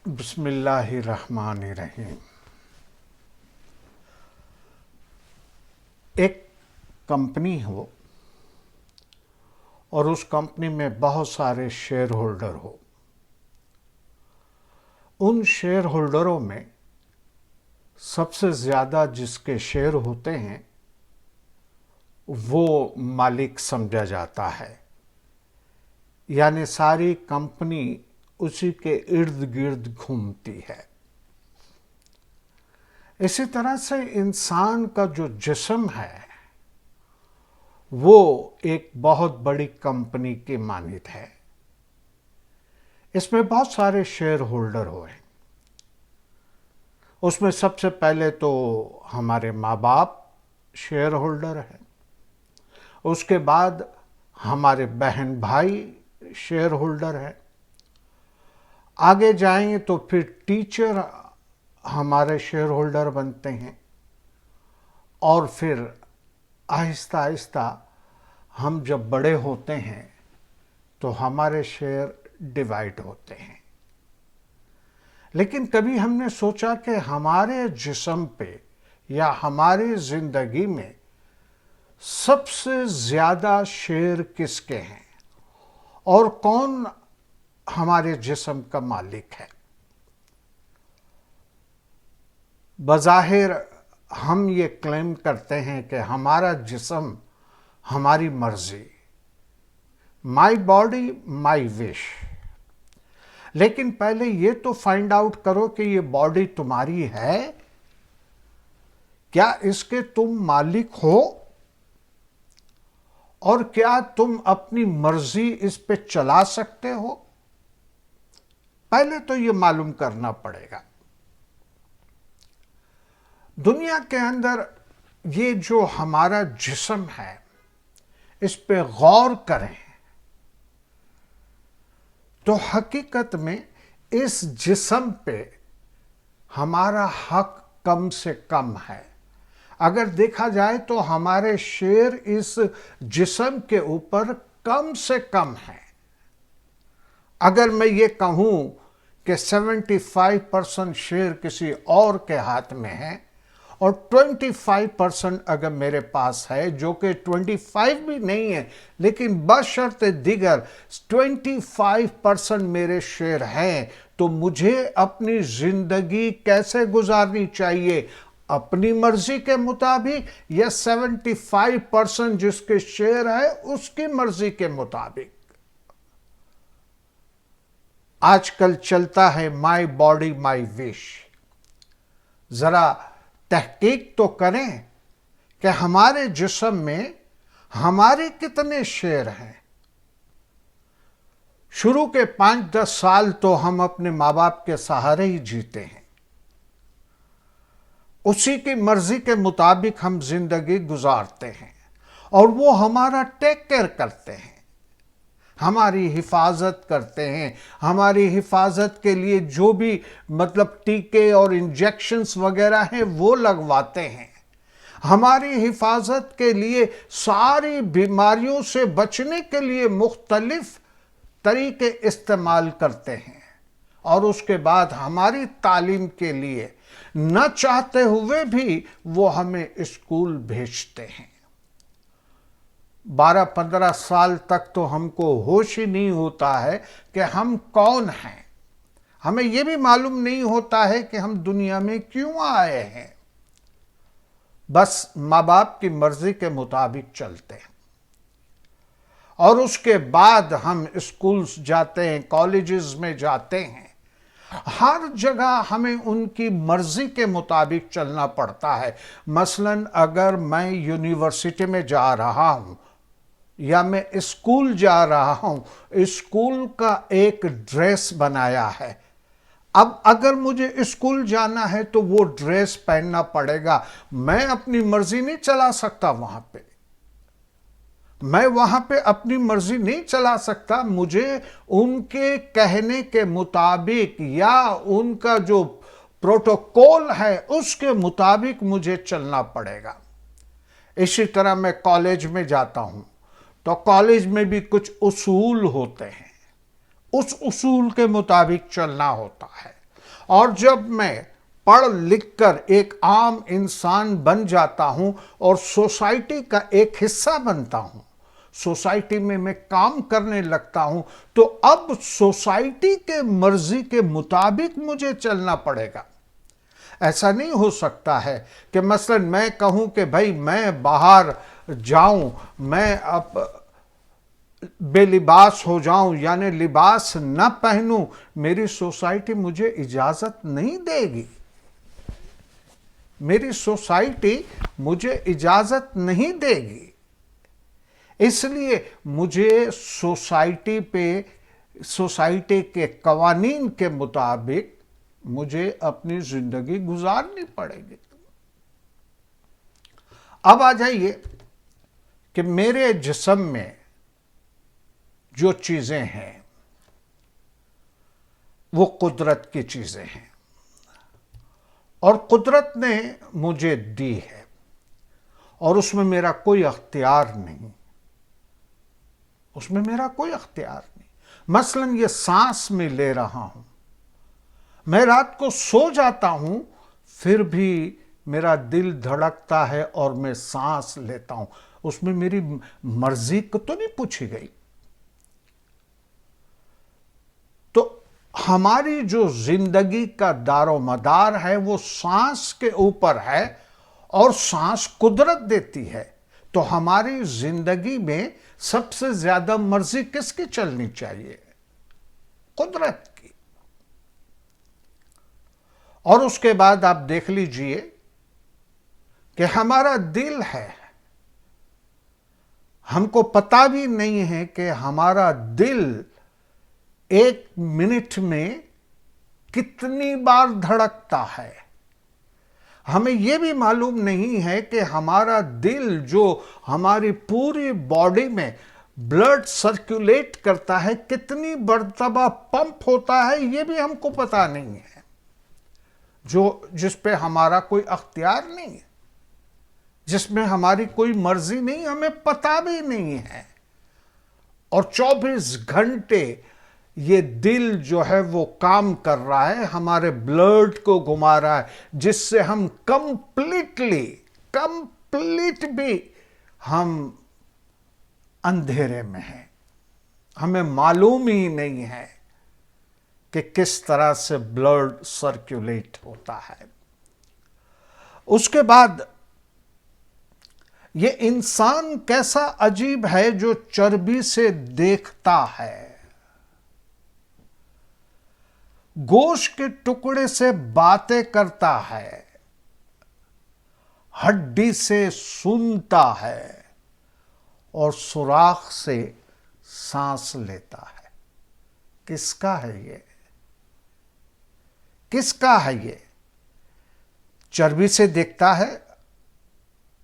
बिस्मिल्लाहिर्रहमानिर्रहीम। एक कंपनी हो और उस कंपनी में बहुत सारे शेयर होल्डर हो। उन शेयर होल्डरों में सबसे ज़्यादा जिसके शेयर होते हैं वो मालिक समझा जाता है, यानी सारी कंपनी उसी के इर्द गिर्द घूमती है। इसी तरह से इंसान का जो जिस्म है वो एक बहुत बड़ी कंपनी की मानित है। इसमें बहुत सारे शेयर होल्डर हुए। उसमें सबसे पहले तो हमारे माँ बाप शेयर होल्डर हैं, उसके बाद हमारे बहन भाई शेयर होल्डर है, आगे जाएंगे तो फिर टीचर हमारे शेयर होल्डर बनते हैं, और फिर आहिस्ता आहिस्ता हम जब बड़े होते हैं तो हमारे शेयर डिवाइड होते हैं। लेकिन कभी हमने सोचा कि हमारे जिस्म पे या हमारी जिंदगी में सबसे ज्यादा शेयर किसके हैं और कौन हमारे जिस्म का मालिक है? बज़ाहिर हम ये क्लेम करते हैं कि हमारा जिस्म हमारी मर्जी, माई बॉडी माई विश। लेकिन पहले ये तो फाइंड आउट करो कि ये बॉडी तुम्हारी है, क्या इसके तुम मालिक हो, और क्या तुम अपनी मर्जी इस पे चला सकते हो? पहले तो ये मालूम करना पड़ेगा। दुनिया के अंदर ये जो हमारा जिस्म है इस पे गौर करें तो हकीकत में इस जिस्म पे हमारा हक कम से कम है। अगर देखा जाए तो हमारे शेयर इस जिस्म के ऊपर कम से कम है। अगर मैं ये कहूं कि 75% शेयर किसी और के हाथ में है और 25% अगर मेरे पास है, जो कि 25 भी नहीं है लेकिन बशर्ते दिगर 25% मेरे शेयर हैं, तो मुझे अपनी जिंदगी कैसे गुजारनी चाहिए? अपनी मर्जी के मुताबिक या 75% जिसके शेयर है उसकी मर्जी के मुताबिक? आजकल चलता है माई बॉडी माई विश। जरा तहकीक तो करें कि हमारे जिस्म में हमारे कितने शेयर हैं। शुरू के 5-10 साल तो हम अपने माँ बाप के सहारे ही जीते हैं, उसी की मर्जी के मुताबिक हम जिंदगी गुजारते हैं और वो हमारा टेक केयर करते हैं, हमारी हिफाजत करते हैं। हमारी हिफाजत के लिए जो भी टीके और इंजेक्शंस वगैरह हैं वो लगवाते हैं। हमारी हिफाजत के लिए सारी बीमारियों से बचने के लिए मुख्तलिफ तरीके इस्तेमाल करते हैं, और उसके बाद हमारी तालीम के लिए न चाहते हुए भी वो हमें स्कूल भेजते हैं। 12-15 साल तक तो हमको होश ही नहीं होता है कि हम कौन हैं। हमें यह भी मालूम नहीं होता है कि हम दुनिया में क्यों आए हैं। बस माँ बाप की मर्जी के मुताबिक चलते हैं, और उसके बाद हम स्कूल्स जाते हैं, कॉलेजेस में जाते हैं। हर जगह हमें उनकी मर्जी के मुताबिक चलना पड़ता है। मसलन अगर मैं यूनिवर्सिटी में जा रहा हूं या मैं स्कूल जा रहा हूं, स्कूल का एक ड्रेस बनाया है। अब अगर मुझे स्कूल जाना है तो वो ड्रेस पहनना पड़ेगा। मैं अपनी मर्जी नहीं चला सकता वहां पे, मैं वहां पे अपनी मर्जी नहीं चला सकता। मुझे उनके कहने के मुताबिक या उनका जो प्रोटोकॉल है उसके मुताबिक मुझे चलना पड़ेगा। इसी तरह मैं कॉलेज में जाता हूं तो कॉलेज में भी कुछ उसूल होते हैं, उस उसूल के मुताबिक चलना होता है। और जब मैं पढ़ लिख कर एक आम इंसान बन जाता हूं और सोसाइटी का एक हिस्सा बनता हूं, सोसाइटी में मैं काम करने लगता हूं, तो अब सोसाइटी के मर्जी के मुताबिक मुझे चलना पड़ेगा। ऐसा नहीं हो सकता है कि मसलन मैं कहूं कि भाई मैं बाहर जाऊं, मैं अब बेलिबास हो जाऊं, यानी लिबास न पहनूं, मेरी सोसाइटी मुझे इजाजत नहीं देगी। मेरी सोसाइटी मुझे इजाजत नहीं देगी। इसलिए मुझे सोसाइटी के कवानीन के मुताबिक मुझे अपनी जिंदगी गुजारनी पड़ेगी। अब आ जाइए कि मेरे जिस्म में जो चीजें हैं वो कुदरत की चीजें हैं, और कुदरत ने मुझे दी है और उसमें मेरा कोई अख्तियार नहीं, उसमें मेरा कोई अख्तियार नहीं। मसलन ये सांस में ले रहा हूं, मैं रात को सो जाता हूं, फिर भी मेरा दिल धड़कता है और मैं सांस लेता हूं, उसमें मेरी मर्जी को तो नहीं पूछी गई। तो हमारी जो जिंदगी का दारोमदार है वो सांस के ऊपर है, और सांस कुदरत देती है। तो हमारी जिंदगी में सबसे ज्यादा मर्जी किसकी चलनी चाहिए? कुदरत की। और उसके बाद आप देख लीजिए कि हमारा दिल है, हमको पता भी नहीं है कि हमारा दिल एक मिनट में कितनी बार धड़कता है। हमें यह भी मालूम नहीं है कि हमारा दिल जो हमारी पूरी बॉडी में ब्लड सर्कुलेट करता है, कितनी मर्तबा पंप होता है, यह भी हमको पता नहीं है, जिस पे हमारा कोई अख्तियार नहीं है, जिसमें हमारी कोई मर्जी नहीं, हमें पता भी नहीं है। और 24 घंटे ये दिल जो है वो काम कर रहा है, हमारे ब्लड को घुमा रहा है, जिससे हम कंप्लीट भी हम अंधेरे में हैं। हमें मालूम ही नहीं है कि किस तरह से ब्लड सर्कुलेट होता है। उसके बाद ये इंसान कैसा अजीब है जो चर्बी से देखता है, गोश्त के टुकड़े से बातें करता है, हड्डी से सुनता है और सुराख से सांस लेता है। किसका है ये? किसका है ये? चर्बी से देखता है,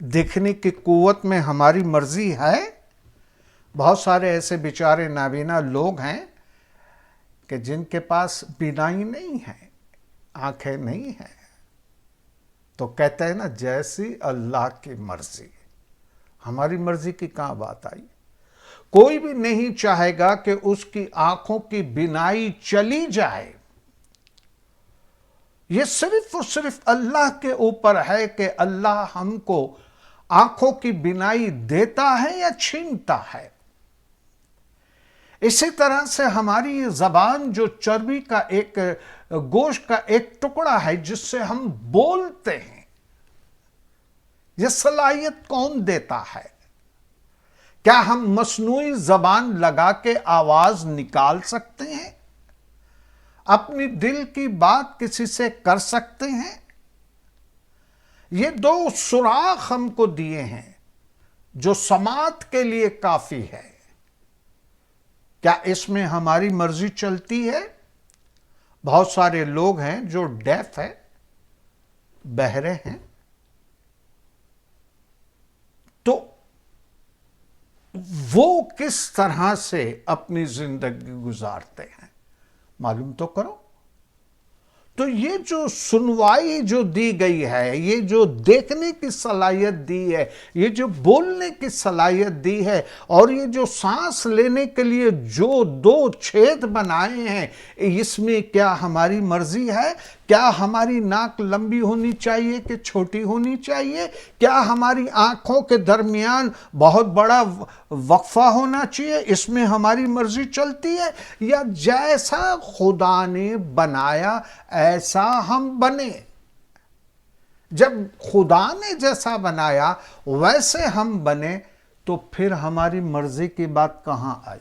देखने की कुव्वत में हमारी मर्जी है। बहुत सारे ऐसे बेचारे नाबीना लोग हैं कि जिनके पास बीनाई नहीं है, आंखें नहीं है, तो कहते हैं ना, जैसी अल्लाह की मर्जी। हमारी मर्जी की कहां बात आई? कोई भी नहीं चाहेगा कि उसकी आंखों की बीनाई चली जाए। यह सिर्फ और सिर्फ अल्लाह के ऊपर है कि अल्लाह हमको आंखों की बीनाई देता है या छीनता है। इसी तरह से हमारी जबान जो चर्बी का एक गोश्त का एक टुकड़ा है जिससे हम बोलते हैं, यह सलाहियत कौन देता है? क्या हम मसनूई जबान लगा के आवाज निकाल सकते हैं? अपनी दिल की बात किसी से कर सकते हैं? ये 2 सुराख हमको दिए हैं जो समात के लिए काफी है। क्या इसमें हमारी मर्जी चलती है? बहुत सारे लोग हैं जो डेफ है, बहरे हैं, तो वो किस तरह से अपनी जिंदगी गुजारते हैं, मालूम तो करो। तो ये जो सुनवाई जो दी गई है, ये जो देखने की सलाहियत दी है, ये जो बोलने की सलाहियत दी है, और ये जो सांस लेने के लिए जो 2 छेद बनाए हैं, इसमें क्या हमारी मर्जी है? क्या हमारी नाक लंबी होनी चाहिए कि छोटी होनी चाहिए? क्या हमारी आंखों के दरमियान बहुत बड़ा वक्फा होना चाहिए? इसमें हमारी मर्जी चलती है? या जैसा खुदा ने बनाया ऐसा हम बने? जब खुदा ने जैसा बनाया वैसे हम बने, तो फिर हमारी मर्जी की बात कहां आई?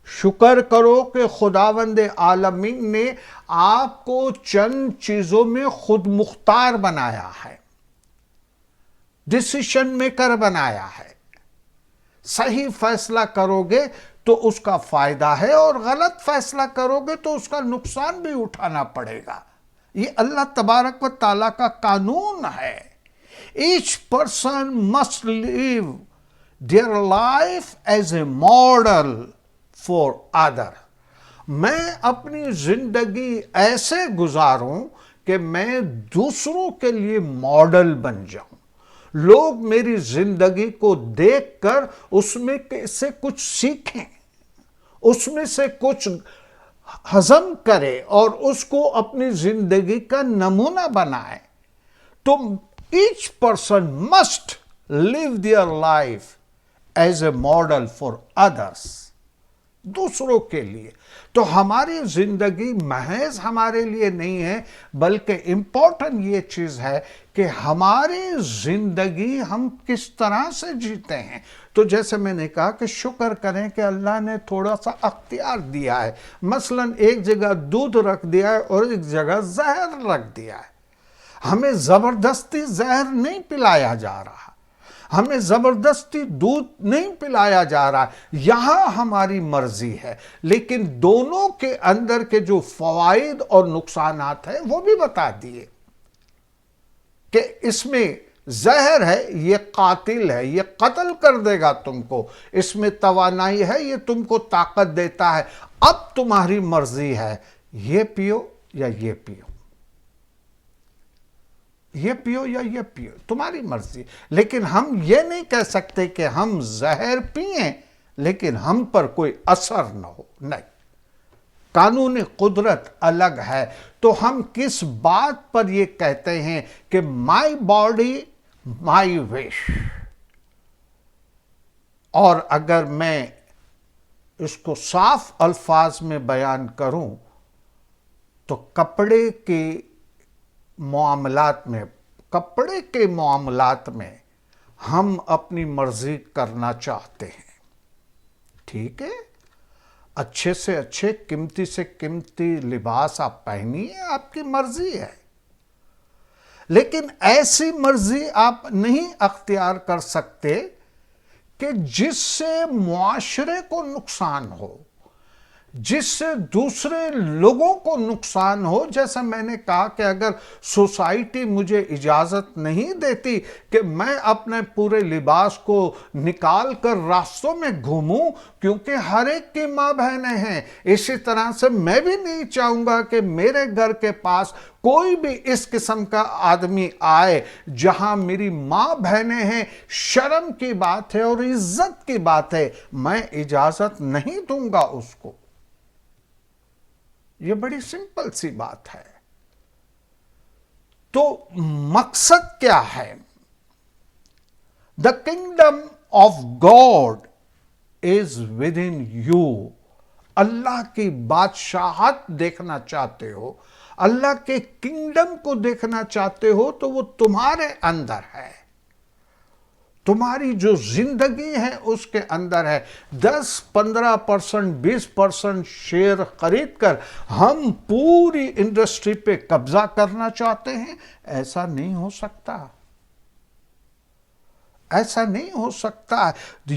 शुक्र करो कि खुदावंद आलमीन ने आपको चंद चीजों में खुद मुख्तार बनाया है, डिसीजन मेकर बनाया है। सही फैसला करोगे तो उसका फायदा है, और गलत फैसला करोगे तो उसका नुकसान भी उठाना पड़ेगा। ये अल्लाह तबारक व ताला का कानून है। Each person must live their life as a model for other. मैं अपनी जिंदगी ऐसे गुजारूं कि मैं दूसरों के लिए मॉडल बन जाऊं। लोग मेरी जिंदगी को देखकर उसमें से कुछ सीखें, उसमें से कुछ हजम करें और उसको अपनी जिंदगी का नमूना बनाएं। तो each person must live their life as a model for others, दूसरों के लिए। तो हमारी जिंदगी महज हमारे लिए नहीं है, बल्कि इंपॉर्टेंट ये चीज है कि हमारी जिंदगी हम किस तरह से जीते हैं। तो जैसे मैंने कहा कि शुक्र करें कि अल्लाह ने थोड़ा सा अख्तियार दिया है। मसलन एक जगह दूध रख दिया है और एक जगह जहर रख दिया है। हमें जबरदस्ती जहर नहीं पिलाया जा रहा, हमें जबरदस्ती दूध नहीं पिलाया जा रहा। यहां हमारी मर्जी है, लेकिन दोनों के अंदर के जो फवाइद और नुकसानात हैं वो भी बता दिए कि इसमें जहर है, ये कातिल है, ये कत्ल कर देगा तुमको। इसमें तवानाई है, ये तुमको ताकत देता है। अब तुम्हारी मर्जी है, ये पियो या ये पियो, ये पियो या ये पियो, तुम्हारी मर्जी। लेकिन हम ये नहीं कह सकते कि हम जहर पिए लेकिन हम पर कोई असर न हो। नहीं, कानून कुदरत अलग है। तो हम किस बात पर ये कहते हैं कि माई बॉडी माई विश। और अगर मैं इसको साफ अल्फाज में बयान करूं तो कपड़े के मामलात में हम अपनी मर्जी करना चाहते हैं। ठीक है, अच्छे से अच्छे, कीमती से कीमती लिबास आप पहनिए, आपकी मर्जी है। लेकिन ऐसी मर्जी आप नहीं अख्तियार कर सकते कि जिससे मुआशरे को नुकसान हो, जिससे दूसरे लोगों को नुकसान हो। जैसा मैंने कहा कि अगर सोसाइटी मुझे इजाज़त नहीं देती कि मैं अपने पूरे लिबास को निकाल कर रास्तों में घूमूं, क्योंकि हर एक की माँ बहनें हैं, इसी तरह से मैं भी नहीं चाहूँगा कि मेरे घर के पास कोई भी इस किस्म का आदमी आए जहां मेरी माँ बहनें हैं। शर्म की बात है और इज्जत की बात है, मैं इजाज़त नहीं दूंगा उसको। ये बड़ी सिंपल सी बात है। तो मकसद क्या है? The kingdom of God is within you. Allah की बादशाहत देखना चाहते हो, अल्लाह के किंगडम को देखना चाहते हो, तो वो तुम्हारे अंदर है, तुम्हारी जो जिंदगी है उसके अंदर है। 10-15%, 20% शेयर खरीद कर हम पूरी इंडस्ट्री पे कब्जा करना चाहते हैं। ऐसा नहीं हो सकता, ऐसा नहीं हो सकता। The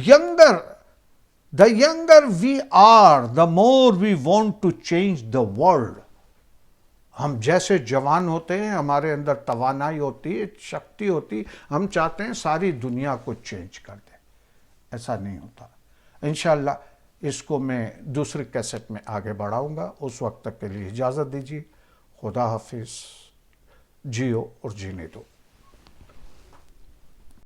younger we are, the more we want to change the world. हम जैसे जवान होते हैं, हमारे अंदर तवानाई होती है, शक्ति होती, हम चाहते हैं सारी दुनिया को चेंज कर दे। ऐसा नहीं होता। इंशाअल्लाह इसको मैं दूसरे कैसेट में आगे बढ़ाऊंगा। उस वक्त तक के लिए इजाज़त दीजिए। खुदा हाफिज़। जियो और जीने दो।